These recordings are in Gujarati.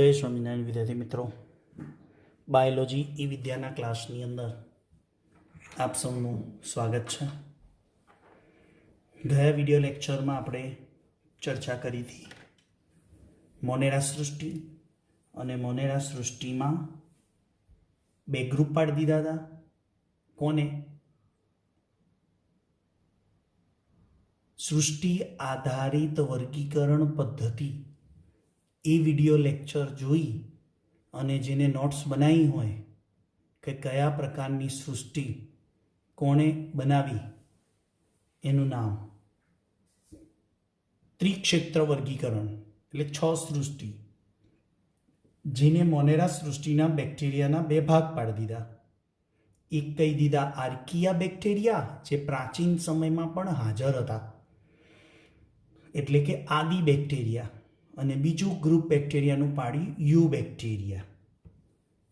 જય સ્વામિનારાયણ વિદ્યાર્થી મિત્રો, બાયોલોજી ઈ વિદ્યાના ક્લાસની અંદર આપ સૌનું સ્વાગત છે. ગયા વિડીયો લેક્ચરમાં આપણે ચર્ચા કરી હતી મોનેરા સૃષ્ટિ, અને મોનેરા સૃષ્ટિમાં બે ગ્રુપ પાડી દીધા હતા. કોને? સૃષ્ટિ આધારિત વર્ગીકરણ પદ્ધતિ. એ વિડીયો લેક્ચર જોઈ અને જેને નોટ્સ બનાવી હોય કે કયા પ્રકારની સૃષ્ટિ કોણે બનાવી, એનું નામ ત્રિક્ષેત્ર વર્ગીકરણ, એટલે 6 સૃષ્ટિ, જેને મોનેરા સૃષ્ટિના બેક્ટેરિયાના 2 ભાગ પાડી દીધા. એક કહી દીધા આર્કિયા બેક્ટેરિયા, જે પ્રાચીન સમયમાં પણ હાજર હતા, એટલે કે આદિ બેક્ટેરિયા, અને બીજું ગ્રુપ બેક્ટેરિયાનું પાડી યુ બેક્ટેરિયા.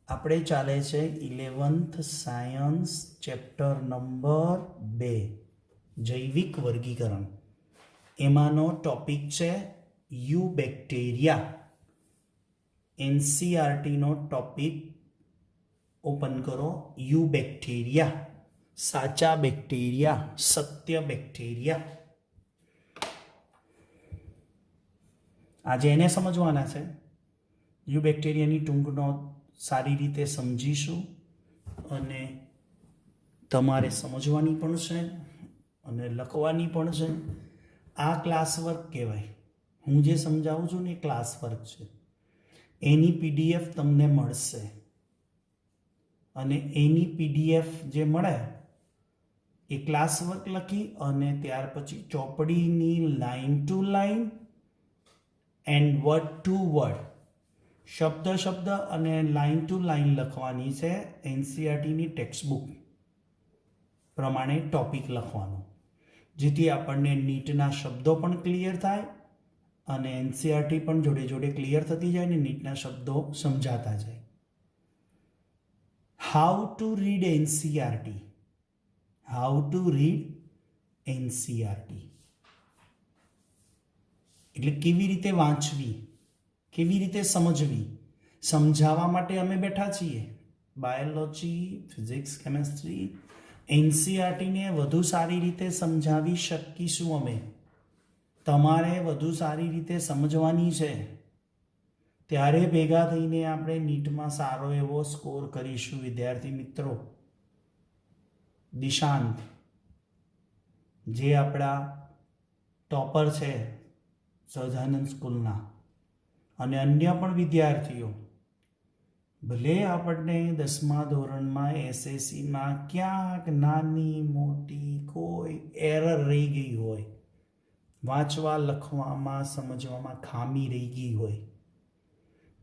આપણે ચાલે છે 11th સાયન્સ ચેપ્ટર નંબર 2 જૈવિક વર્ગીકરણ. એમાંનો ટોપિક છે યુ બેક્ટેરિયા. એનસીઆરટીનો ટોપિક ઓપન કરો. યુ બેક્ટેરિયા, સાચા બેક્ટેરિયા, સત્ય બેક્ટેરિયા. આજે એને સમજવાના છે. યુ બેક્ટેરિયાની ટૂંકનો સારી રીતે સમજીશું, અને તમારે સમજવાની પણ છે અને લખવાની પણ છે. આ ક્લાસ વર્ક કહેવાય. હું જે સમજાવું છું ને એ ક્લાસ વર્ક છે. એની પીડીએફ તમને મળશે, અને એની પીડીએફ જે મળે એ ક્લાસ વર્ક લખી અને ત્યાર પછી ચોપડીની line to line and word to word, શબ્દ શબ્દ અને લાઈન ટુ લાઈન લખવાની છે. એનસીઆરટીની ટેક્સ્ટબુક પ્રમાણે ટોપિક લખવાનો, જેથી આપણને નીટના શબ્દો પણ ક્લિયર થાય અને એનસીઆરટી પણ જોડે જોડે ક્લિયર થતી જાય ને નીટના શબ્દો સમજાતા જાય. How to read NCERT. How to read NCERT એટલે કેવી રીતે વાંચવી, કેવી રીતે સમજવી, સમજાવવા માટે અમે બેઠા છીએ. બાયોલોજી, ફિઝિક્સ, કેમેસ્ટ્રી, એનસીઆરટીને વધુ સારી રીતે સમજાવી શકીશું અમે. તમારે વધુ સારી રીતે સમજવાની છે, ત્યારે ભેગા થઈને આપણે નીટમાં સારો એવો સ્કોર કરીશું. વિદ્યાર્થી મિત્રો, દિશાંત જે આપણા ટોપર છે સહજાનંદ સ્કૂલના, અને અન્ય પણ વિદ્યાર્થીઓ, ભલે આપણને 10મા ધોરણમાં એસએસસીમાં ક્યાંક નાની મોટી કોઈ એરર રહી ગઈ હોય, વાંચવા લખવામાં સમજવામાં ખામી રહી ગઈ હોય,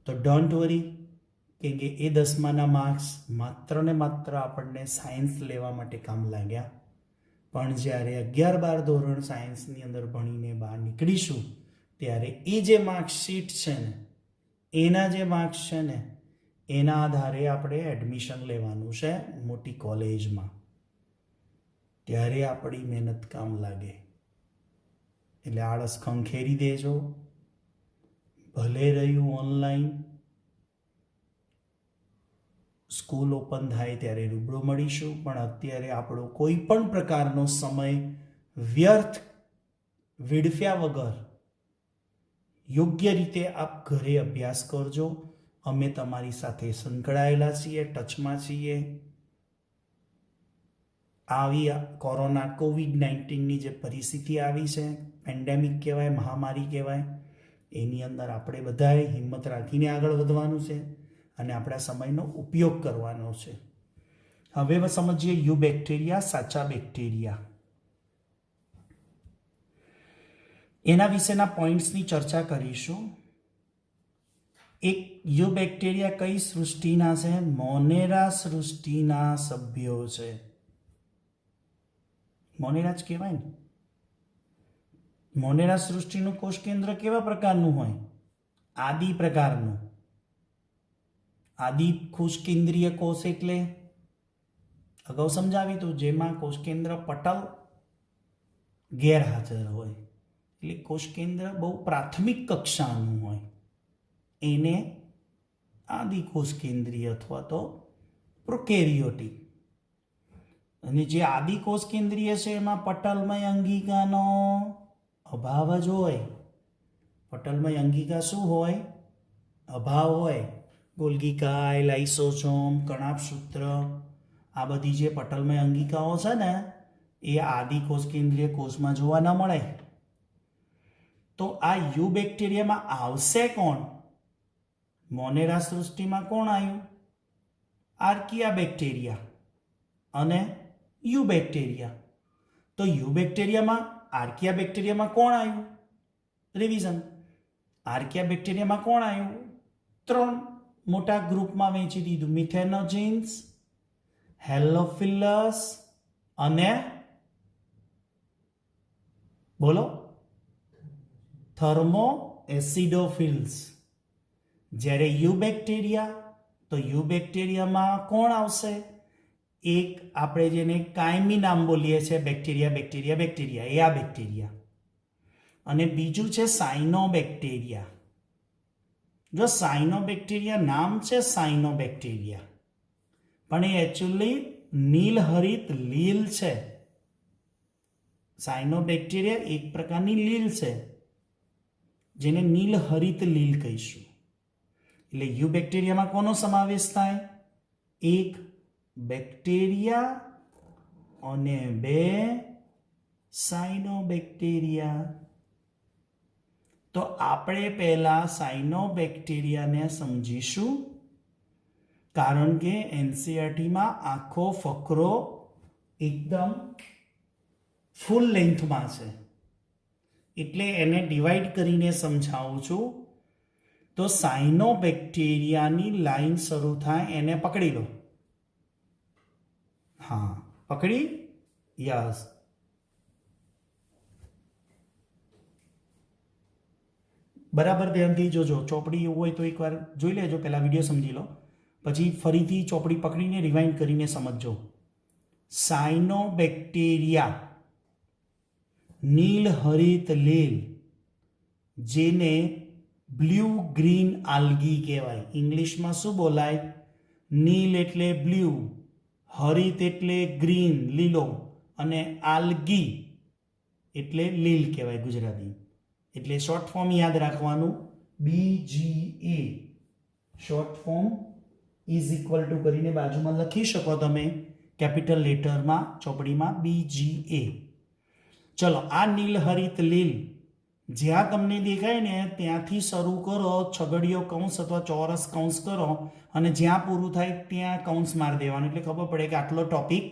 તો ડોન્ટ વરી, કેમ કે એ 10માના માર્ક્સ માત્ર ને માત્ર આપણને સાયન્સ લેવા માટે કામ લાગ્યા. પણ જ્યારે 11-12 ધોરણ સાયન્સની અંદર ભણીને બહાર નીકળીશું, ત્યારે એ જે માર્કશીટ છે ને, એના જે માર્ક્સ છે ને, એના આધારે આપણે એડમિશન લેવાનું છે મોટી કોલેજમાં. ત્યારે આપણી મહેનત કામ લાગે. એટલે આળસ ખંખેરી દેજો. ભલે રહ્યું ઓનલાઈન, સ્કૂલ ઓપન થાય ત્યારે રૂબરૂ મળીશું, પણ અત્યારે આપણો કોઈ પણ પ્રકારનો સમય વ્યર્થ વેડફ્યા વગર યોગ્ય રીતે આપ ઘરે અભ્યાસ કરજો. અમે તમારી સાથે સંકળાયેલા છીએ, ટચમાં છીએ. આવી કોરોના COVID-19ની જે પરિસ્થિતિ આવી છે, પેન્ડેમિક કહેવાય, મહામારી કહેવાય, એની અંદર આપણે બધાએ હિંમત રાખીને આગળ વધવાનું છે અને આપણા સમયનો ઉપયોગ કરવાનો છે. હવે સમજીએ યુ બેક્ટેરિયા, સાચા બેક્ટેરિયા. એના વિશેના પોઈન્ટ્સની ચર્ચા કરીશું. એક, યુ બેક્ટેરિયા કઈ સૃષ્ટિના છે? મોનેરા સૃષ્ટિના સભ્યો છે. મોનેરા જ કહેવાય ને. મોનેરા સૃષ્ટિનું કોષ કેન્દ્ર કેવા પ્રકારનું હોય? આદિ પ્રકારનું. આદિ કોષ કેન્દ્રીય કોષ એટલે અગાઉ સમજાવી હતું, જેમાં કોષ કેન્દ્ર પટલ ગેરહાજર હોય. એટલે કોષ કેન્દ્ર બહુ પ્રાથમિક કક્ષાનું હોય, એને આદિકોષ કેન્દ્રીય અથવા તો પ્રોકેરિયોટિક. અને જે આદિકોષ કેન્દ્રીય છે એમાં પટલમય અંગિકાનો અભાવ જ હોય. પટલમય અંગિકા શું હોય? અભાવ હોય. ગોલ્ગીકાય, લાઇસોસોમ, કણાભસૂત્ર, આ બધી જે પટલમય અંગિકાઓ છે ને એ આદિકોષ કેન્દ્રીય કોષમાં જોવા ન મળે. તો આ યુ બેક્ટેરિયામાં આવશે કોણ? મોનેરા સૃષ્ટિમાં કોણ આવ્યું? આર્કિયા બેક્ટેરિયા અને યુ બેક્ટેરિયા. તો યુ બેક્ટેરિયામાં આર્કિયા બેક્ટેરિયામાં કોણ આવ્યું? રિવિઝન. આર્કિયા બેક્ટેરિયામાં કોણ આવ્યું? 3 મોટા ગ્રુપમાં વહેંચી દીધું. મિથેનોજીન્સ, હેલોફિલસ અને બોલો થર્મો એસિડોફિલ્સ. જ્યારે યુ બેક્ટેરિયા, તો યુ બેક્ટેરિયામાં કોણ આવશે? એક આપણે જેને કાયમી નામ બોલીએ છીએ બેક્ટેરિયા, એ આ બેક્ટેરિયા. અને બીજું છે સાયનોબેક્ટેરિયા. જો સાયનોબેક્ટેરિયા નામ છે સાયનોબેક્ટેરિયા, પણ એ એકચ્યુઅલી નીલહરિત લીલ છે. સાયનોબેક્ટેરિયા એક પ્રકારની લીલ છે જેને નીલહરિત લીલ કહીશું. એટલે યુ બેક્ટેરિયામાં કોનો સમાવેશ થાય? 1 બેક્ટેરિયા અને 2 સાયનોબેક્ટેરિયા. તો આપણે પહેલા સાયનોબેક્ટેરિયાને સમજીશું, કારણ કે એનસીઈઆરટીમાં આખો ફકરો એકદમ ફૂલ લેન્થમાં છે, એટલે એને ડિવાઈડ કરીને સમજાવું છું. તો સાયનોબેક્ટેરિયાની લાઈન શરૂ થાય એને પકડી લો. હા, પકડી? યસ. બરાબર ધ્યાનથી જોજો. ચોપડી એવું હોય તો એકવાર જોઈ લેજો, પહેલાં વિડીયો સમજી લો, પછી ફરીથી ચોપડી પકડીને રિવાઇન્ડ કરીને સમજજો. સાયનોબેક્ટેરિયા નીલહરિત લીલ, જેને બ્લુ ગ્રીન આલ્ગી કહેવાય. ઇંગ્લિશમાં શું બોલાય? નીલ એટલે બ્લુ, હરિત એટલે ગ્રીન લીલો, અને આલ્ગી એટલે લીલ કહેવાય ગુજરાતી. એટલે શોર્ટ ફોર્મ યાદ રાખવાનું, BGA. Short form is equal to કરીને બાજુમાં લખી શકો તમે કેપિટલ લેટરમાં ચોપડીમાં BGA. ચલો, આ નીલહરિત લીલ જ્યાં તમને દેખાય ને ત્યાંથી શરૂ કરો, છગડીયો કૌંસ અથવા ચોરસ કૌંસ કરો, અને જ્યાં પૂરું થાય ત્યાં કૌંસ મારી દેવાનું, એટલે ખબર પડે કે આટલો ટોપિક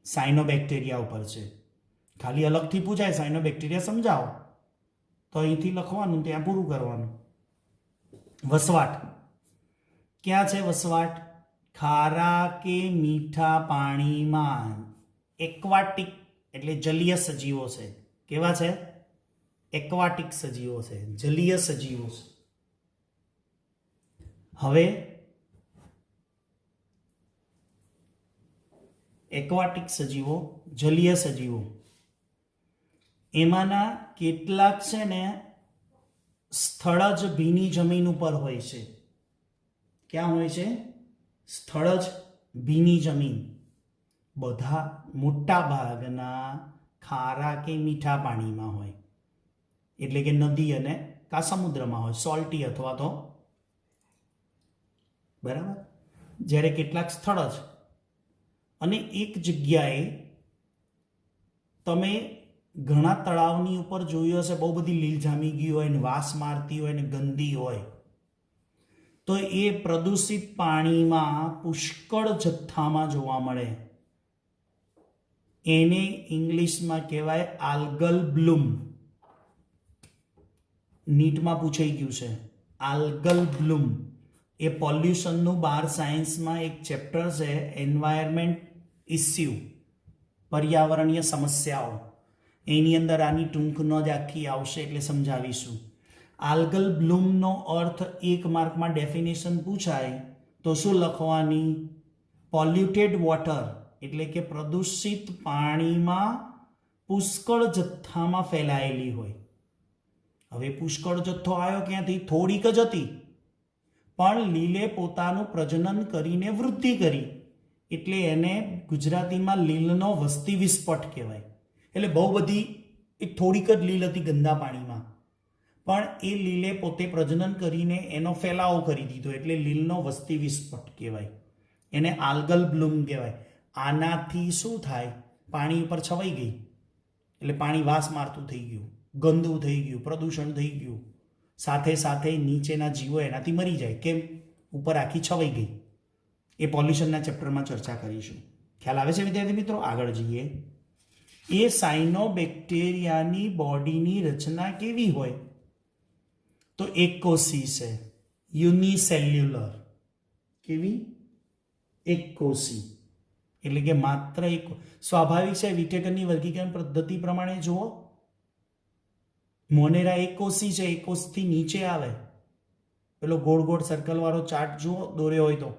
સાયનોબેક્ટેરિયા ઉપર છે. ખાલી અલગથી પૂછાય સાયનોબેક્ટેરિયા સમજાવો, તો અહીંથી લખવાનું, ત્યાં પૂરું કરવાનું. વસવાટ ક્યાં છે? વસવાટ ખારા કે મીઠા પાણીમાં. એક્વાટિક એટલે જલીય સજીવો છે. કેવા છે? એક્વાટિક સજીવો છે, જલીય સજીવો છે. હવે એક્વાટિક સજીવો, જલીય સજીવો, એમાંના કેટલાક છે ને સ્થળજ ભીની જમીન ઉપર હોય છે. ક્યાં હોય છે? સ્થળજ ભીની જમીન. બધા મોટા ભાગના ખારા કે મીઠા પાણીમાં હોય, એટલે કે નદી અને કા સમુદ્રમાં હોય, સોલ્ટી અથવા તો. બરાબર. જ્યારે કેટલાક સ્થળજ, અને એક જગ્યાએ તમે ઘણા તળાવની ઉપર જોયું હશે, બહુ બધી લીલ જામી ગઈ હોય ને વાસ મારતી હોય ને ગંદી હોય, તો એ પ્રદૂષિત પાણીમાં પુષ્કળ જથ્થામાં જોવા મળે. એને ઇંગ્લિશમાં કહેવાય આલ્ગલ બ્લૂમ. નીટમાં પૂછાઈ ગયું છે આલ્ગલ બ્લૂમ. એ પોલ્યુશનનું બહાર સાયન્સમાં એક ચેપ્ટર છે, એન્વાયરમેન્ટ ઇસ્યુ, પર્યાવરણીય સમસ્યાઓ. એની અંદર આની ટૂંકનો જ આખી આવશે, એટલે સમજાવીશું. આલ્ગલ બ્લૂમનો અર્થ 1 માર્કમાં ડેફિનેશન પૂછાય તો શું લખવાની? પોલ્યુટેડ વોટર, એટલે કે પ્રદૂષિત પાણીમાં પુષ્કળ જથ્થામાં ફેલાયેલી હોય. હવે પુષ્કળ જથ્થો આવ્યો ક્યાંથી? થોડીક જ હતી, પણ લીલે પોતાનું પ્રજનન કરીને વૃદ્ધિ કરી, એટલે એને ગુજરાતીમાં લીલનો વસ્તી વિસ્ફોટ કહેવાય. એટલે બહુ બધી, એક થોડીક જ લીલ હતી ગંદા પાણીમાં, પણ એ લીલે પોતે પ્રજનન કરીને એનો ફેલાવો કરી દીધો, એટલે લીલનો વસ્તી વિસ્ફોટ કહેવાય. એને આલ્ગલ બ્લૂમ કહેવાય. આનાથી શું થાય? પાણી ઉપર છવાઈ ગઈ એટલે પાણી વાસ મારતું થઈ ગયું, ગંદુ થઈ ગયું, પ્રદૂષણ થઈ ગયું, સાથે સાથે નીચેના જીવો એનાથી મરી જાય. કેમ? ઉપર આખી છવાઈ ગઈ. એ પોલ્યુશનના ચેપ્ટરમાં ચર્ચા કરીશું. ખ્યાલ આવે છે વિદ્યાર્થી મિત્રો? આગળ જઈએ. એ સાયનોબેક્ટેરિયાની બોડીની રચના કેવી હોય? તો એકકોષી છે, યુનિસેલ્યુલર. કેવી? એકકોષી. એટલે કે માત્ર એક. સ્વાભાવિક છે. વિટેકરની વર્ગીકરણ પદ્ધતિ પ્રમાણે જુઓ, મોનેરા એકકોષી છે, એકકોષથી નીચે આવે. પેલો ગોળ ગોળ સર્કલ વાળો ચાર્ટ જુઓ, દોર્યો હોય તો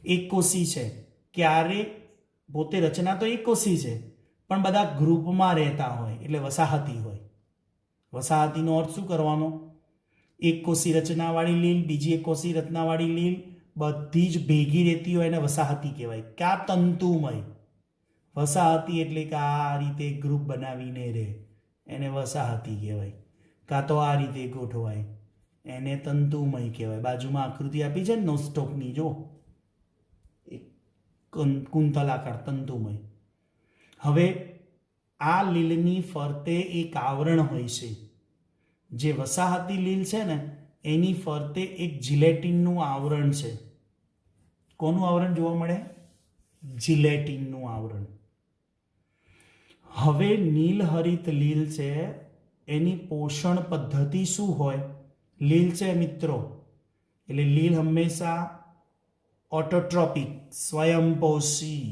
એકકોષી છે. ક્યારે પોતે રચના તો એકકોષી છે, પણ બધા ગ્રુપમાં રહેતા હોય એટલે વસાહતી હોય. વસાહતીનો અર્થ શું કરવાનો? એકકોષી રચનાવાળી લીલ, બીજી એકકોષી રચનાવાળી લીલ બધી જ ભેગી રહેતી હોય એને વસાહતી કહેવાય. ક્યાં? તંતુમય. વસાહતી એટલે કે આ રીતે ગ્રુપ બનાવીને રહે એને વસાહતી કહેવાય. કાં તો આ રીતે ગોઠવાય એને તંતુમય કહેવાય. બાજુમાં આકૃતિ આપી છે નોસ્ટોકની, જો કુંતલાકાર તંતુમય. હવે આ લીલની ફરતે એક આવરણ હોય છે. જે વસાહતી લીલ છે ને એની ફરતે એક જિલેટિનનું આવરણ છે. કોનું આવરણ જોવા મળે? જિલેટિનનું આવરણ. હવે નીલહરિત લીલ છે, એની પોષણ પદ્ધતિ શું હોય? લીલ છે મિત્રો, એટલે લીલ હંમેશા ઓટોટ્રોપિક, સ્વયંપોષી,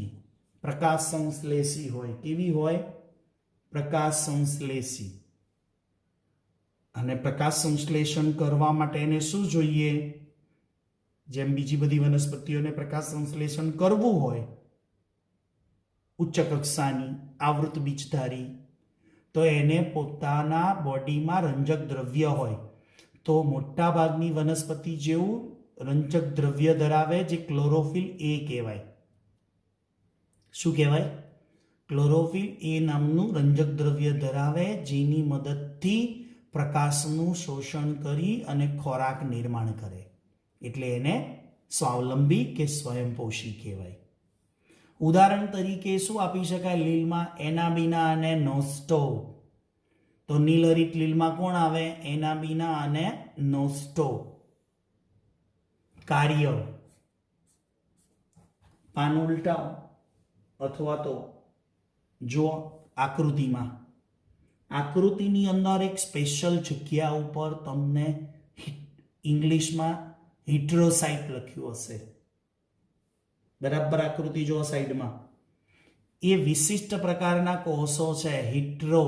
પ્રકાશ સંશ્લેષી હોય. કેવી હોય? પ્રકાશ સંશ્લેષી. અને પ્રકાશ સંશ્લેષણ કરવા માટે એને શું જોઈએ? જેમ બીજી બધી વનસ્પતિઓને પ્રકાશ સંશ્લેષણ કરવું હોય, ઉચ્ચ કક્ષાની આવૃત બીજધારી, તો એને પોતાના બોડીમાં રંજક દ્રવ્ય હોય. તો મોટા ભાગની વનસ્પતિ જેવું રંજક દ્રવ્ય ધરાવે, જે ક્લોરોફિલ એ કહેવાય. શું કહેવાય? ક્લોરોફિલ એ નામનું રંજક દ્રવ્ય ધરાવે, જેની મદદથી પ્રકાશનું શોષણ કરી અને ખોરાક નિર્માણ કરે. એટલે એને સ્વાવલંબી કે સ્વયંપોષી કહેવાય. ઉદાહરણ તરીકે શું આપી શકાય લીલમાં? એનાબીના અને નોસ્ટો. તો નીલહરિત લીલમાં કોણ આવે? એનાબીના અને નોસ્ટો. કાર્ય, પાન ઉલટાઓ અથવા તો જો આકૃતિમાં, આકૃતિની અંદર એક સ્પેશિયલ જગ્યા ઉપર તમને ઇંગ્લિશમાં હિટ્રોસાઇટ લખ્યું હશે. બરાબર આકૃતિ જો સાઈડમાં. એ વિશિષ્ટ પ્રકારના કોષો છે, હિટ્રો.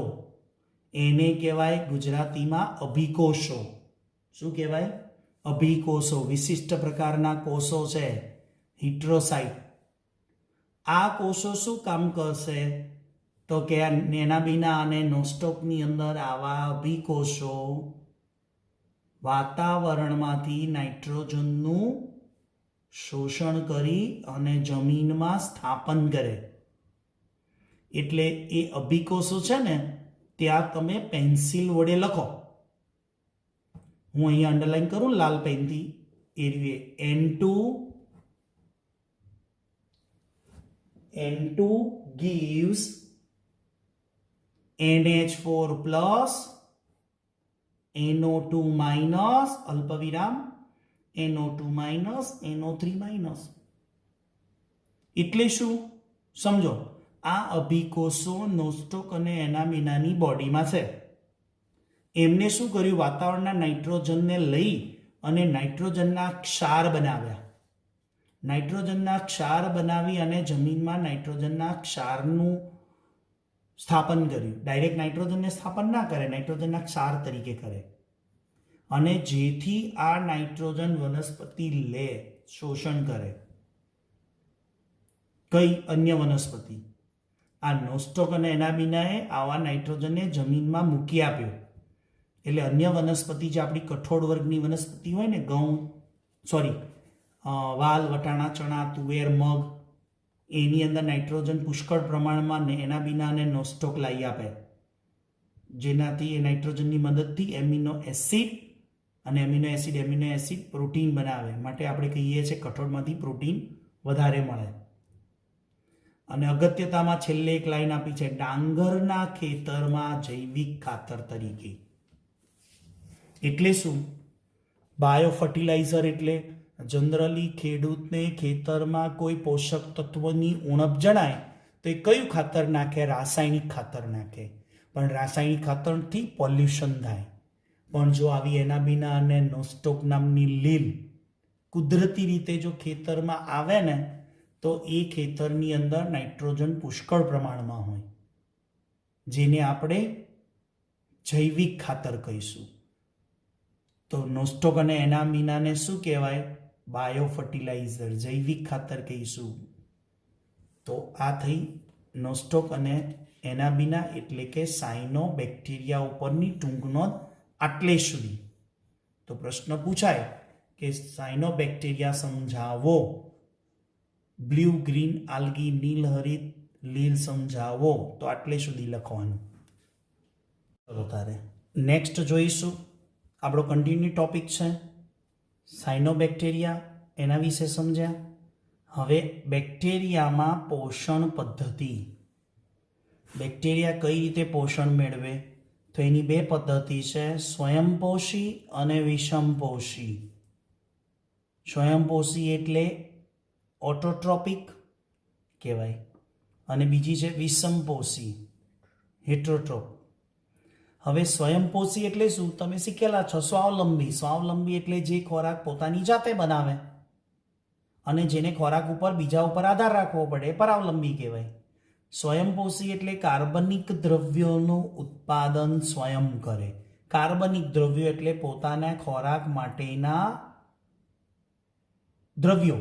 એને કહેવાય ગુજરાતીમાં અભિકોષો. શું કહેવાય? અભિકોષો. વિશિષ્ટ પ્રકારના કોષો છે, હિટ્રોસાઇટ. આ કોષો શું કામ કરશે? તો કે એનાબીના અને નોસ્ટોકની અંદર આવા અભિકોષો વાતાવરણમાંથી નાઇટ્રોજનનું શોષણ કરી અને જમીનમાં સ્થાપન કરે. એટલે એ અભિકોષો છે ને, ત્યાં તમે પેન્સિલ વડે લખો. હું અહીંયા અંડરલાઈન કરું લાલ પેનથી, એ રીતે N2 gives NH4 plus NO2 minus અલ્પવિરામ NO2 minus NO3 minus. એટલે શું? સમજો, આ અભિકોષો નોસ્ટોક અને એનામિનાની બોડીમાં છે. એમને શું કર્યું? વાતાવરણના નાઇટ્રોજનને લઈ અને નાઇટ્રોજનના ક્ષાર બનાવ્યા. નાઇટ્રોજનના ક્ષાર બનાવી અને જમીનમાં નાઇટ્રોજનના ક્ષારનું સ્થાપન કર્યું. ડાયરેક્ટ નાઇટ્રોજનને સ્થાપન ના કરે, નાઇટ્રોજનના ક્ષાર તરીકે કરે. અને જેથી આ નાઇટ્રોજન વનસ્પતિ લે, શોષણ કરે. કઈ? અન્ય વનસ્પતિ. આ નોસ્ટોક અને એનાબીનાએ આવા નાઇટ્રોજનને જમીનમાં મૂકી આપ્યો. એટલે અન્ય વનસ્પતિ, જે આપણી કઠોળ વર્ગની વનસ્પતિ હોય ને, ઘઉં, સોરી વાલ, વટાણા, ચણા, તુવેર, મગ એની અંદર નાઇટ્રોજન પુષ્કળ પ્રમાણમાં એના બિના અને નોસ્ટોક લાવી આપે, જેનાથી એ નાઇટ્રોજનની મદદથી એમિનો એસિડ પ્રોટીન બનાવે. માટે આપણે કહીએ છીએ કઠોળમાંથી પ્રોટીન વધારે મળે. અને અગત્યતામાં છેલ્લે એક લાઈન આપી છે, ડાંગરના ખેતરમાં જૈવિક ખાતર તરીકે. એટલે શું? બાયો ફર્ટિલાઇઝર એટલે જનરલી ખેડૂતને ખેતરમાં કોઈ પોષક તત્વની ઉણપ જણાય તો એ કયું ખાતર નાખે? રાસાયણિક ખાતર નાખે. પણ રાસાયણિક ખાતરથી પોલ્યુશન થાય. પણ જો આવી એનાબિના અને નોસ્ટોક નામની લીલ કુદરતી રીતે જો ખેતરમાં આવે ને તો એ ખેતરની અંદર નાઇટ્રોજન પુષ્કળ પ્રમાણમાં હોય, જેને આપણે જૈવિક ખાતર કહીશું. તો નોસ્ટોક અને એનાબિનાને શું કહેવાય? બાયો ફર્ટિલાઇઝર, જૈવિક ખાતર કહીશું. તો આ થઈ નોસ્ટોક અને એનાબિના એટલે કે સાયનો બેક્ટેરિયા ઉપરની ટૂંક નોંધ આટલે સુધી. તો પ્રશ્ન પૂછાય કે સાયનો બેક્ટેરિયા સમજાવો, બ્લુ, ગ્રીન, આલ્ગી, નીલ, હરિત, લીલ સમજાવો. તો આટલે સુધી લખવાનું. ચલો તારે નેક્સ્ટ જોઈશું. આપણો કન્ટિન્યુ ટોપિક છે સાયનો બેક્ટેરિયા, એના વિશે સમજ્યા. હવે બેક્ટેરિયામાં પોષણ પદ્ધતિ. બેક્ટેરિયા કઈ રીતે પોષણ મેળવે? તો એની બે પદ્ધતિ છે, સ્વયંપોષી અને વિષમપોષી. સ્વયંપોષી એટલે ઓટોટ્રોપિક કહેવાય, અને બીજી છે વિષમપોષી, હેટરોટ્રોપ. હવે સ્વયંપોષી એટલે શું? તમે શીખેલા છો. સ્વાવલંબી. સ્વાવલંબી એટલે જે ખોરાક પોતાની જાતે બનાવે અને જેને ખોરાક ઉપર બીજા ઉપર આધાર રાખવો પડે એ પરાવલંબી કહેવાય. સ્વયંપોષી એટલે કાર્બનિક દ્રવ્યોનું ઉત્પાદન સ્વયં કરે. કાર્બનિક દ્રવ્યો એટલે પોતાના ખોરાક માટેના દ્રવ્યો,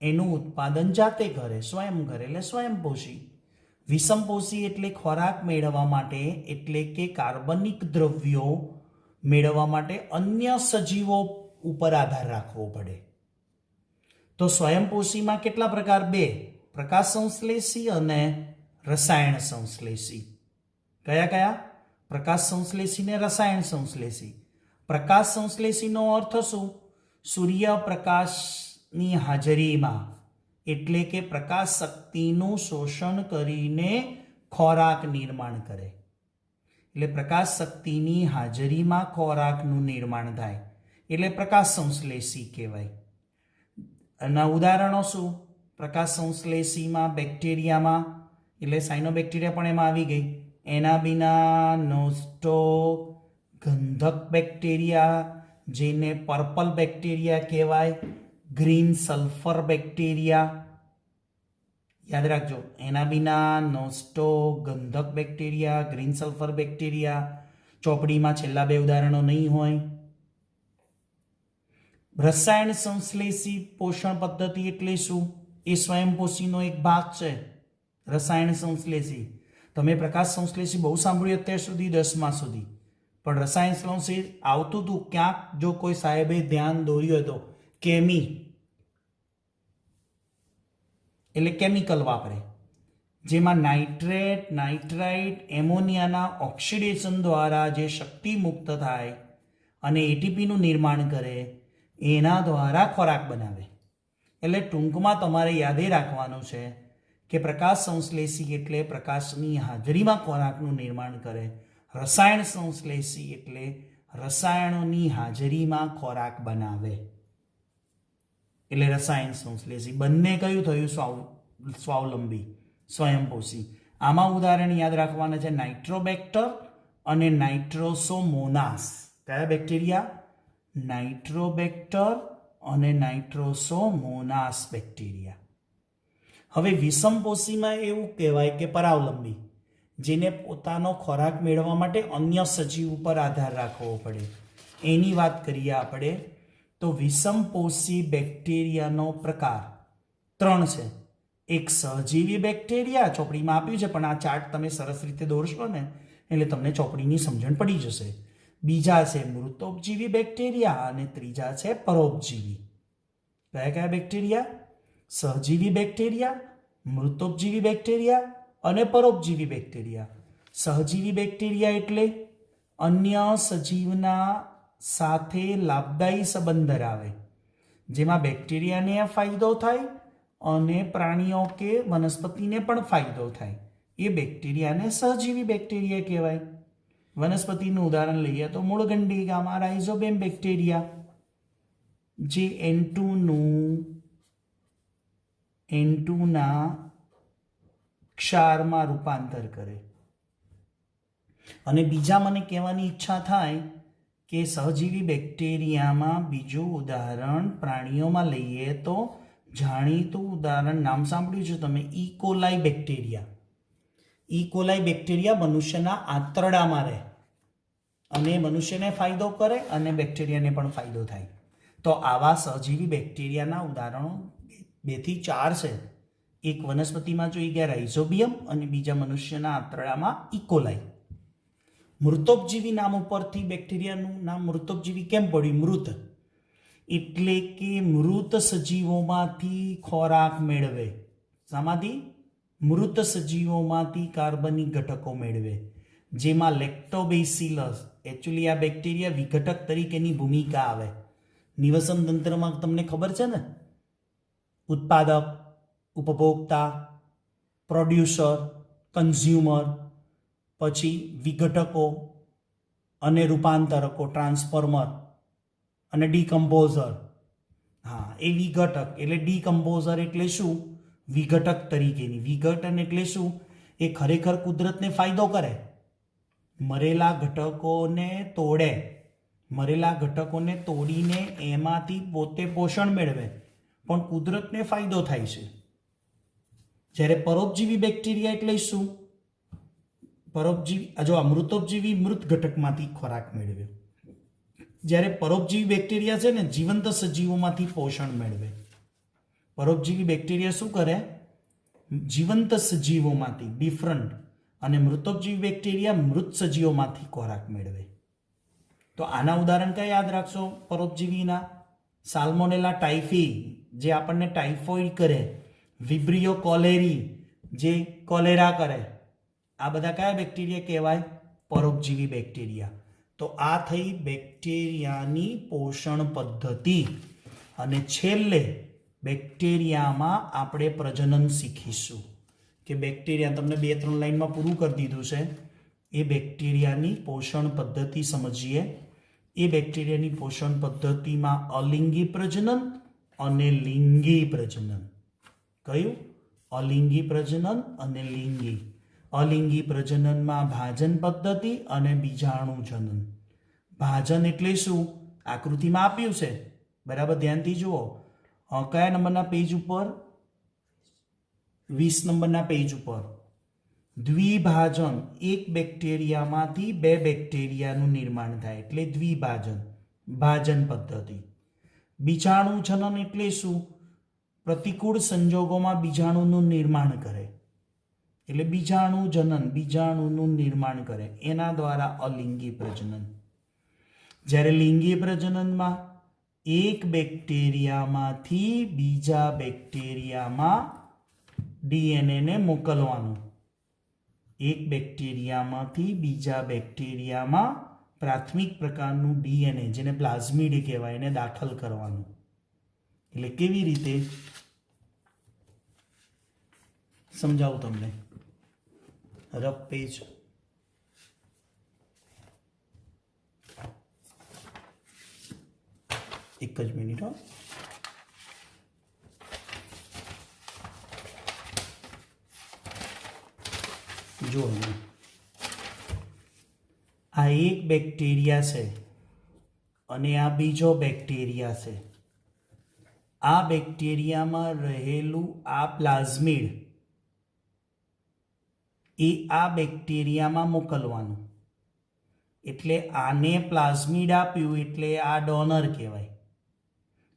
એનું ઉત્પાદન જાતે કરે, સ્વયં કરે, એટલે સ્વયંપોષી. વિષમપોષી એટલે ખોરાક મેળવવા માટે, એટલે કે કાર્બનિક દ્રવ્યો મેળવવા માટે અન્ય સજીવો ઉપર આધાર રાખવો પડે. તો સ્વયંપોષીમાં કેટલા પ્રકાર? બે, પ્રકાશ સંશ્લેષી અને રસાયણ સંશ્લેષી. કયા કયા? પ્રકાશ સંશ્લેષી ને રસાયણ સંશ્લેષી. પ્રકાશ સંશ્લેષીનો અર્થ શું? સૂર્યપ્રકાશની હાજરીમાં, એટલે કે પ્રકાશ શક્તિનું શોષણ કરીને ખોરાક નિર્માણ કરે. એટલે પ્રકાશ શક્તિની હાજરીમાં ખોરાકનું નિર્માણ થાય એટલે પ્રકાશ સંશ્લેષી કહેવાય. એના ઉદાહરણો શું? પ્રકાશ સંશ્લેષીમાં બેક્ટેરિયામાં, એટલે સાયનોબેક્ટેરિયા પણ એમાં આવી ગઈ. એનાબિના, નોસ્ટોક, ગંધક બેક્ટેરિયા જેને પર્પલ બેક્ટેરિયા કહેવાય, ગ્રીન સલ્ફર બેક્ટેરિયા. યાદ રાખજો, એનાબિના, નોસ્ટોક, ગંધક બેક્ટેરિયા, ગ્રીન સલ્ફર બેક્ટેરિયા. ચોપડીમાં છેલ્લા બે ઉદાહરણો નહીં હોય. રસાયણ સંશ્લેષી પોષણ પદ્ધતિ એટલે શું? એ સ્વયંપોષીનો એક ભાગ છે. રસાયણ સંશ્લેષી તમે પ્રકાશ સંશ્લેષી બહુ સાંભળ્યું અત્યાર સુધી 10મા સુધી, પણ રસાયણ સંશ્લેષી આવતું હતું ક્યાંક. જો કોઈ સાહેબે ધ્યાન દોર્યું હતો, કેમી એટલે કેમિકલ વાપરે, જેમાં નાઇટ્રેટ, નાઇટ્રાઇટ, એમોનિયાના ઓક્સિડેશન દ્વારા જે શક્તિ મુક્ત થાય અને એટીપીનું નિર્માણ કરે, એના દ્વારા ખોરાક બનાવે. એટલે ટૂંકમાં તમારે યાદ રાખવાનું છે કે પ્રકાશ સંશ્લેષી એટલે પ્રકાશની હાજરીમાં ખોરાકનું નિર્માણ કરે. રસાયણ સંશ્લેષી એટલે રસાયણોની હાજરીમાં ખોરાક બનાવે. એટલે રસાયણ સંશ્લેષી. બંને કયું થયું? સ્વાવલંબી, સ્વયંપોષી. આમાં ઉદાહરણ યાદ રાખવાના છે નાઇટ્રોબેક્ટર અને નાઇટ્રોસોમોનાસ. કયા બેક્ટેરિયા? નાઇટ્રોબેક્ટર અને નાઇટ્રોસોમોનાસ બેક્ટેરિયા. હવે વિષમપોષીમાં એવું કહેવાય કે પરાવલંબી, જેને પોતાનો ખોરાક મેળવવા માટે અન્ય સજીવ ઉપર આધાર રાખવો પડે. એની વાત કરીએ આપણે તો વિષમપોષી બેક્ટેરિયાનો પ્રકાર 3 છે. એક સહજીવી બેક્ટેરિયા, ચોપડીમાં આપ્યું છે, પણ આ ચાર્ટ તમે સરસ રીતે દોરશો ને એટલે તમને ચોપડીની સમજણ પડી જશે. બીજા છે મૃતોપજીવી બેક્ટેરિયા અને ત્રીજા છે પરોપજીવી. કયા કયા બેક્ટેરિયા? સહજીવી બેક્ટેરિયા, મૃતોપજીવી બેક્ટેરિયા અને પરોપજીવી બેક્ટેરિયા. સહજીવી બેક્ટેરિયા એટલે અન્ય સજીવના સાથે લાભદાયી સંબંધ ધરાવે, જેમાં બેક્ટેરિયાને ફાયદો થાય અને પ્રાણીઓ કે વનસ્પતિને પણ ફાયદો થાય. એ બેક્ટેરિયાને સહજીવી બેક્ટેરિયા કહેવાય. વનસ્પતિનું ઉદાહરણ લઈએ તો મૂળગંડિકામાં રાઇઝોબિયમ બેક્ટેરિયા, જે N2ના ક્ષારમાં રૂપાંતર કરે. અને બીજા મને કહેવાની ઈચ્છા થાય કે સહજીવી બેક્ટેરિયામાં બીજું ઉદાહરણ પ્રાણીઓમાં લઈએ તો જાણીતું ઉદાહરણ નામ સાંભળ્યું છે તમે, ઇકોલાઈ બેક્ટેરિયા. ઇકોલાઈ બેક્ટેરિયા મનુષ્યના આંતરડામાં રહે અને મનુષ્યને ફાયદો કરે અને બેક્ટેરિયાને પણ ફાયદો થાય. તો આવા સહજીવી બેક્ટેરિયાના ઉદાહરણો 2 થી 4 છે. એક વનસ્પતિમાં જોઈ ગયા રાઇઝોબિયમ અને બીજા મનુષ્યના આંતરડામાં ઇકોલાઈ. મૃતોપજીવી નામ ઉપરથી બેક્ટેરિયાનું નામ મૃતોપજીવી કેમ પડ્યું? મૃત એટલે કે મૃત સજીવોમાંથી ખોરાક મેળવે. શામાંથી? મૃત સજીવોમાંથી કાર્બનિક ઘટકો મેળવે, જેમાં લેક્ટોબેસિલસ. એકચ્યુઅલી આ બેક્ટેરિયા વિઘટક તરીકેની ભૂમિકા આવે. નિવસન તંત્રમાં તમને ખબર છે ને, ઉત્પાદક, ઉપભોક્તા, પ્રોડ્યુસર, કન્ઝ્યુમર, પછી વિઘટકો અને રૂપાંતરકો, ટ્રાન્સફોર્મર અને ડીકમ્પોઝર. હા, એ વિઘટક એટલે ડીકમ્પોઝર એટલે શું? વિઘટક તરીકેની. વિઘટન એટલે શું? એ ખરેખર કુદરતને ફાયદો કરે, મરેલા ઘટકોને તોડે, મરેલા ઘટકોને તોડીને એમાંથી પોતે પોષણ મેળવે, પણ કુદરતને ફાયદો થાય છે. જ્યારે પરોપજીવી બેક્ટેરિયા એટલે શું? પરોપજીવી, જો આ મૃતોપજીવી મૃત ઘટકમાંથી ખોરાક મેળવ્યો, જ્યારે પરોપજીવી બેક્ટેરિયા છે ને જીવંત સજીવોમાંથી પોષણ મેળવે. પરોપજીવી બેક્ટેરિયા શું કરે? જીવંત સજીવોમાંથી ડિફરન્ટ, અને મૃતોપજીવી બેક્ટેરિયા મૃત સજીવોમાંથી ખોરાક મેળવે. તો આના ઉદાહરણ કયા યાદ રાખશો પરોપજીવીના? સાલ્મોનેલા ટાઇફી, જે આપણને ટાઇફોઇડ કરે, વિબ્રિયો કોલેરી, જે કોલેરા કરે. આ બધા કયા બેક્ટેરિયા કહેવાય? પરોપજીવી બેક્ટેરિયા. તો આ થઈ બેક્ટેરિયાની પોષણ પદ્ધતિ. અને છેલ્લે બેક્ટેરિયામાં આપણે પ્રજનન શીખીશું કે બેક્ટેરિયા, તમને 2-3 લાઈનમાં પૂરું કરી દીધું છે. એ બેક્ટેરિયાની પોષણ પદ્ધતિ સમજીએ. એ બેક્ટેરિયાની પોષણ પદ્ધતિમાં અલિંગી પ્રજનન અને લિંગી પ્રજનન. કયું? અલિંગી પ્રજનન અને લિંગી. અલિંગી પ્રજનનમાં ભાજન પદ્ધતિ અને બીજાણુ જનન. ભાજન એટલે શું? આકૃતિમાં આપ્યું છે, બરાબર ધ્યાનથી જુઓ. કયા નંબરના પેજ ઉપર? 20 નંબરના પેજ ઉપર. દ્વિભાજન, એક બેક્ટેરિયામાંથી 2 બેક્ટેરિયાનું નિર્માણ થાય એટલે દ્વિભાજન, ભાજન પદ્ધતિ. બીજાણુ જનન એટલે શું? પ્રતિકૂળ સંજોગોમાં બીજાણુનું નિર્માણ કરે એટલે બીજાણુ જનન, બીજાણુનું નિર્માણ કરે, એના દ્વારા અલિંગી પ્રજનન. જ્યારે લિંગી પ્રજનનમાં એક બેક્ટેરિયામાંથી બીજા બેક્ટેરિયામાં ડીએનએને મોકલવાનું. એક બેક્ટેરિયામાંથી બીજા બેક્ટેરિયામાં પ્રાથમિક પ્રકારનું ડીએનએ, જેને પ્લાઝમિડ કહેવાય, એને દાખલ કરવાનું. એટલે કેવી રીતે સમજાવું તમને. Rough page. એક જ મિનિટ હો. જો આ એક બેક્ટેરિયા છે અને આ બીજો બેક્ટેરિયા છે. આ બેક્ટેરિયામાં રહેલું આ પ્લાઝમિડ એ આ બેક્ટેરિયામાં મોકલવાનું. એટલે આને પ્લાઝમિડ આપ્યું એટલે આ ડોનર કહેવાય,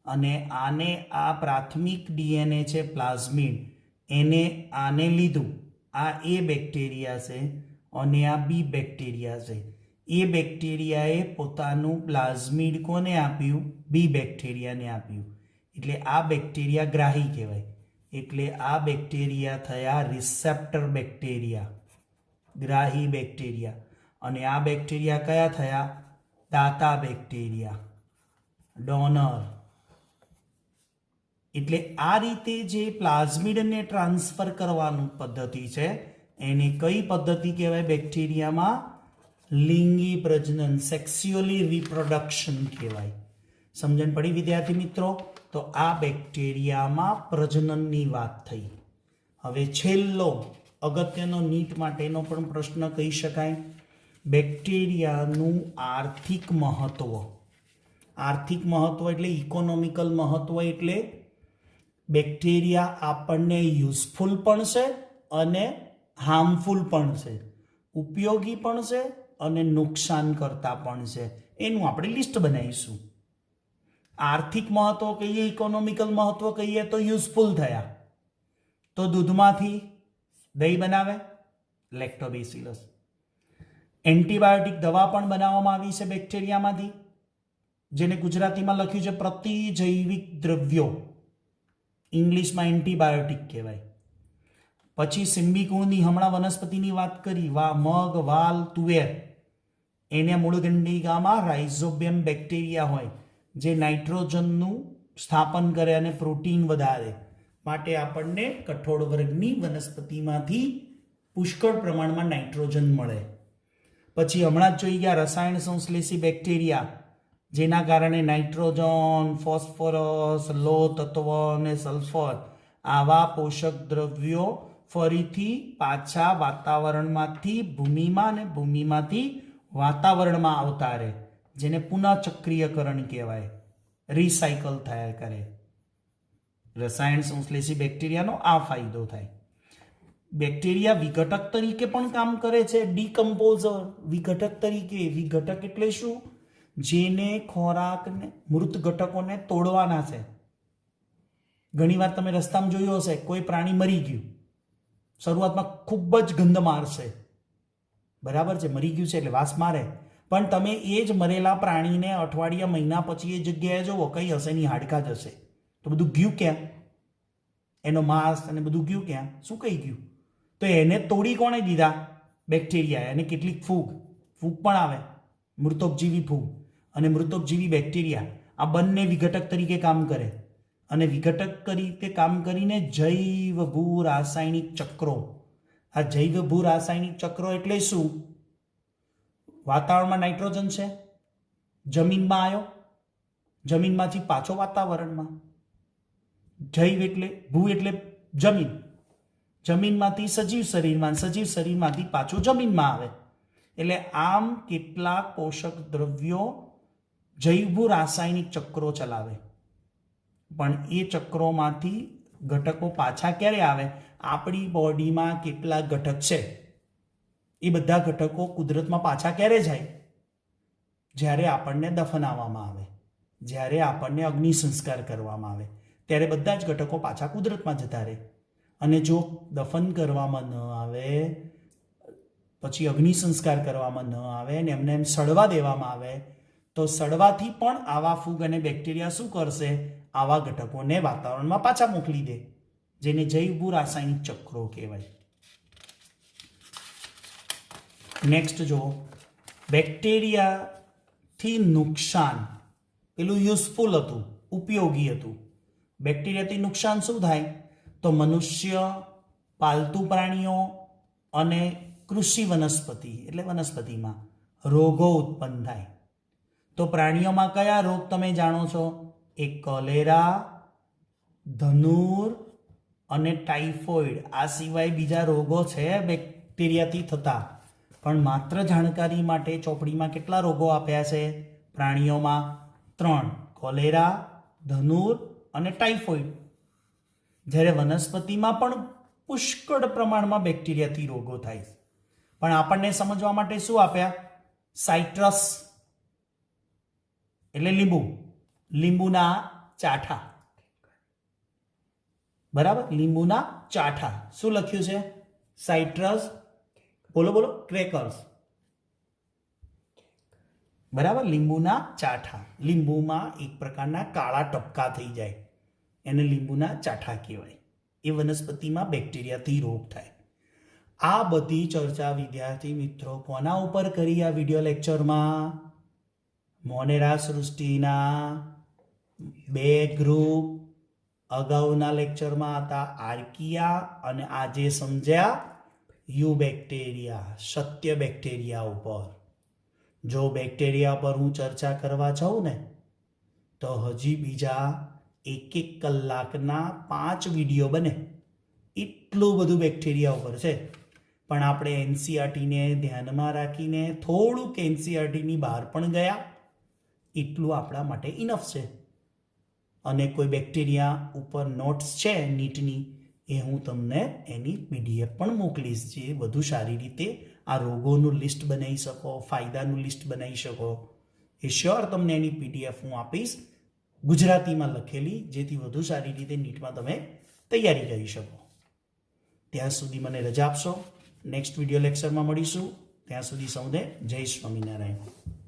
અને આને આ પ્રાથમિક ડીએનએ છે પ્લાઝમિડ, એને આને લીધું. આ એ બેક્ટેરિયા છે અને આ બી બેક્ટેરિયા છે. એ બેક્ટેરિયાએ પોતાનું પ્લાઝમિડ કોને આપ્યું? બી બેક્ટેરિયાને આપ્યું. એટલે આ બેક્ટેરિયા ગ્રાહી કહેવાય. એટલે આ બેક્ટેરિયા થયા રિસેપ્ટર બેક્ટેરિયા, ગ્રાહી બેક્ટેરિયા. અને આ બેક્ટેરિયા કયા થયા? દાતા બેક્ટેરિયા, ડોનર. એટલે આ રીતે જે પ્લાઝમિડને ટ્રાન્સફર કરવાની પદ્ધતિ છે એને કઈ પદ્ધતિ કહેવાય? બેક્ટેરિયામાં લિંગી પ્રજનન, સેક્સ્યુઅલી રિપ્રોડક્શન કહેવાય. સમજણ પડી વિદ્યાર્થી મિત્રો? તો આ બેક્ટેરિયામાં પ્રજનનની વાત થઈ. હવે છેલ્લો અગત્યનો નીટ માટેનો પણ પ્રશ્ન કહી શકાય, બેક્ટેરિયાનું આર્થિક મહત્વ. આર્થિક મહત્વ એટલે ઇકોનોમિકલ મહત્વ એટલે બેક્ટેરિયા આપણને યુઝફુલ પણ છે અને હાર્મફુલ પણ છે, ઉપયોગી પણ છે અને નુકસાન કરતા પણ છે. એનું આપણે લિસ્ટ બનાવીશું. આર્થિક મહત્વ કહીએ, ઇકોનોમિકલ મહત્વ કહીએ તો યુઝફુલ થયા. તો દૂધમાંથી દહીં બનાવે, લેક્ટોબેસિલસ. એન્ટીબાયોટિક દવા પણ બનાવવામાં આવી છે બેક્ટેરિયામાંથી, જેને ગુજરાતીમાં લખ્યું છે પ્રતિજૈવિક દ્રવ્યો, ઇંગ્લિશમાં એન્ટીબાયોટિક કહેવાય. પછી સિમ્બિકુળની હમણાં વનસ્પતિની વાત કરી, મગ, વાલ, તુવેર, એને મૂળગંડિકામાં રાઇઝોબિયમ બેક્ટેરિયા હોય જે નાઇટ્રોજનનું સ્થાપન કરે અને પ્રોટીન વધારે માટે આપણને કઠોળ વર્ગની વનસ્પતિમાંથી પુષ્કળ પ્રમાણમાં નાઇટ્રોજન મળે. પછી હમણાં જ જોઈ ગયા રસાયણ સંશ્લેષી બેક્ટેરિયા, જેના કારણે નાઇટ્રોજન, ફોસ્ફરસ, લોહ તત્વ અને સલ્ફર આવા પોષક દ્રવ્યો ફરીથી પાછા વાતાવરણમાંથી ભૂમિમાં અને ભૂમિમાંથી વાતાવરણમાં આવતા રહે, જેને પુનઃચક્રીયકરણ કહેવાય, રિસાયકલ થયા કરે. રસાયણ સંશ્લેષી બેક્ટેરિયાનો આ ફાયદો થાય. બેક્ટેરિયા વિઘટક તરીકે પણ કામ કરે છે, ડીકમ્પોઝર. વિઘટક તરીકે, વિઘટક એટલે શું? જેને ખોરાકને, મૃત ઘટકોને તોડવાના છે. ઘણીવાર તમે રસ્તામાં જોયું હશે, કોઈ પ્રાણી મરી ગયું, શરૂઆતમાં ખૂબ જ ગંધ મારશે, બરાબર છે, મરી ગયું છે એટલે વાસ મારે, પણ તમે એ જ મરેલા પ્રાણીને અઠવાડિયા મહિના પછી એ જગ્યાએ જુઓ, કંઈ હશે નહીં, હાડકા જ હશે. તો બધું ગયું ક્યાં? એનો માંસ અને બધું ગયું ક્યાં? શું કહી ગયું? તો એને તોડી કોણે દીધા? બેક્ટેરિયા. અને કેટલીક ફૂગ પણ આવે, મૃતોપજીવી ફૂગ અને મૃતોપજીવી બેક્ટેરિયા, આ બંને વિઘટક તરીકે કામ કરે. અને વિઘટક તરીકે કામ કરીને જૈવ ભૂ રાસાયણિક ચક્રો. આ જૈવ ભૂ રાસાયણિક ચક્રો એટલે શું? વાતાવરણમાં નાઇટ્રોજન છે, જમીનમાં આવ્યો, જમીનમાંથી પાછો વાતાવરણમાં. જૈવ એટલે ભૂ એટલે જમીન, જમીનમાંથી સજીવ શરીરમાં, સજીવ શરીરમાંથી પાછું જમીનમાં આવે. એટલે આમ કેટલાક પોષક દ્રવ્યો જૈવ રાસાયણિક ચક્રો ચલાવે. પણ એ ચક્રોમાંથી ઘટકો પાછા ક્યારે આવે? આપણી બોડીમાં કેટલા ઘટક છે એ બધા ઘટકો કુદરતમાં પાછા ક્યારે જાય? જ્યારે આપણને દફનાવવામાં આવે, જ્યારે આપણને અગ્નિ સંસ્કાર કરવામાં આવે, ત્યારે બધા જ ઘટકો પાછા કુદરતમાં જતા રહે. અને જો દફન કરવામાં ન આવે, પછી અગ્નિ સંસ્કાર કરવામાં ન આવે અને એમને એમ સડવા દેવામાં આવે, તો સડવાથી પણ આવા ફૂગ અને બેક્ટેરિયા શું કરશે? આવા ઘટકોને વાતાવરણમાં પાછા મોકલી દે, જેને જૈવ રાસાયણિક ચક્રો કહેવાય. નેક્સ્ટ જો બેક્ટેરિયાથી નુકસાન, પેલું યુઝફુલ હતું, ઉપયોગી હતું. બેક્ટેરિયાથી નુકસાન શું થાય? તો મનુષ્ય, પાલતુ પ્રાણીઓ અને કૃષિ વનસ્પતિ એટલે વનસ્પતિમાં રોગો ઉત્પન્ન થાય. તો પ્રાણીઓમાં કયા રોગ તમે જાણો છો? એક કોલેરા, ધનુર અને ટાઇફોઇડ. આ સિવાય બીજા રોગો છે બેક્ટેરિયાથી થતા, પણ માત્ર જાણકારી માટે ચોપડીમાં કેટલા રોગો આપ્યા છે? પ્રાણીઓમાં 3, કોલેરા, ધનુર અને ટાઇફોઇડ. જ્યારે વનસ્પતિમાં પણ પુષ્કળ પ્રમાણમાં બેક્ટેરિયાથી રોગો થાય. પણ આપણને સમજવા માટે શું આપ્યા? સાઇટ્રસ એટલે લીંબુ, લીંબુના ચાઠા, બરાબર, લીંબુના ચાઠા. શું લખ્યું છે? સાઇટ્રસ, બોલો બોલો, ક્રેકર્સ, બરાબર, લીંબુના ચાઠા. લીંબુમાં એક પ્રકારના કાળા ટપકા થઈ જાય, એને લીંબુના ચાઠા કહેવાય. એ વનસ્પતિમાં બેક્ટેરિયાથી રોગ થાય. આ બધી ચર્ચા વિદ્યાર્થી મિત્રો કોના ઉપર કરી આ વિડીયો લેક્ચરમાં? મોનેરા સૃષ્ટિના 2 ગ્રુપ અગાઉના લેક્ચરમાં હતા આર્કિયા અને આજે સમજ્યા યુ બેક્ટેરિયા, સત્ય બેક્ટેરિયા ઉપર. જો બેક્ટેરિયા પર હું ચર્ચા કરવા જાઉં ને તો હજી બીજા 1 કલાકના 5 વિડીયો બને. એટલું બધું બેક્ટેરિયા ઉપર છે. પણ આપણે એનસીઆરટીને ધ્યાનમાં રાખીને થોડુંક એનસીઆરટીની બહાર પણ ગયા એટલું આપણા માટે ઇનફ છે. અને કોઈ બેક્ટેરિયા ઉપર નોટ્સ છે નીટની, એ હું તમને એની પીડીએફ પણ મોકલીશ, જે વધુ સારી રીતે આ રોગોનું લિસ્ટ બનાવી શકો, ફાયદાનું લિસ્ટ બનાવી શકો. એ શ્યોર તમને એની પીડીએફ હું આપીશ ગુજરાતીમાં લખેલી, જેથી વધુ સારી રીતે નીટમાં તમે તૈયારી કરી શકો. ત્યાં સુધી મને રજા આપશો. નેક્સ્ટ વિડીયો લેક્ચરમાં મળીશું. ત્યાં સુધી સૌને જય સ્વામિનારાયણ.